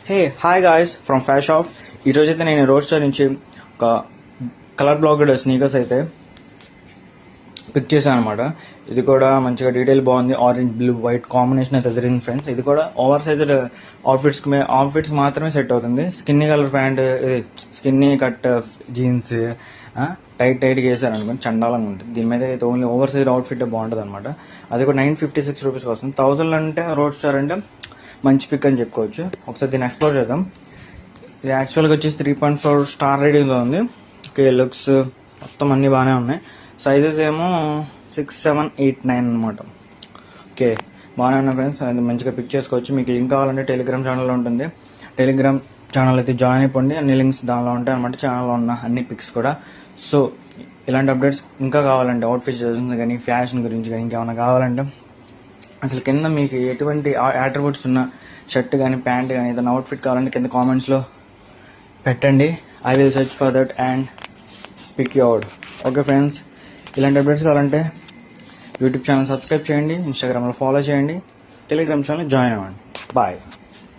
Hey hi guys from Fash Off. ఈరోజు అయితే నేను రోడ్ స్టార్ నుంచి ఒక కలర్ బ్లాక్డ్ స్నీకర్స్ అయితే పిక్ చేశాను అనమాట. ఇది కూడా మంచిగా డీటెయిల్ బాగుంది. ఆరెంజ్ బ్లూ వైట్ కాంబినేషన్ అయితే జరిగింది ఫ్రెండ్స్. ఇది కూడా ఓవర్ సైజ్డ్ అవుట్ఫిట్స్ మాత్రమే సెట్ అవుతుంది. Skinny colour pant, skinny cut jeans టైట్గా వేసారు అనుకోండి, చండాలంగా ఉంటుంది. దీని మీద అయితే ఓన్లీ ఓవర్ సైజ్ అవుట్ఫిట్ బాగుంటుంది అనమాట. అది కూడా 956 రూపీస్కి వస్తుంది. 1000 అంటే రోడ్ స్టార్ అంటే మంచి పిక్ అని చెప్పుకోవచ్చు. ఒకసారి దీన్ని ఎక్స్ప్లోర్ చేద్దాం. ఇది యాక్చువల్గా వచ్చేసి 3.4 స్టార్ రేటింగ్లో ఉంది. ఓకే, లుక్స్ మొత్తం అన్నీ బాగానే ఉన్నాయి. సైజెస్ ఏమో 6, 7, 8, 9 అనమాట. ఓకే, బాగానే ఉన్నాయి ఫ్రెండ్స్. అది మంచిగా పిక్ చేసుకోవచ్చు. మీకు లింక్ కావాలంటే టెలిగ్రామ్ ఛానల్లో ఉంటుంది. టెలిగ్రామ్ ఛానల్ అయితే జాయిన్ అయిపోండి. అన్ని లింక్స్ దానిలో ఉంటాయి అనమాట. ఛానల్లో ఉన్న అన్ని పిక్స్ కూడా. సో ఇలాంటి అప్డేట్స్ ఇంకా కావాలంటే అవుట్ఫిట్ కానీ ఫ్యాషన్ గురించి కానీ ఇంకేమైనా కావాలంటే అసలు కింద మీకు ఎటువంటి యాట్రిబ్యూట్స్ ఉన్న షర్ట్ కానీ ప్యాంట్ కానీ ఏదైనా అవుట్ఫిట్ కావాలంటే కింద కామెంట్స్లో పెట్టండి. I will search for that and pick you out. Okay friends, ఇలాంటి అప్డేట్స్ కావాలంటే యూట్యూబ్ ఛానల్ సబ్స్క్రైబ్ చేయండి, ఇన్స్టాగ్రామ్లో ఫాలో చేయండి, టెలిగ్రామ్ ఛానల్ జాయిన్ అవ్వండి. బాయ్.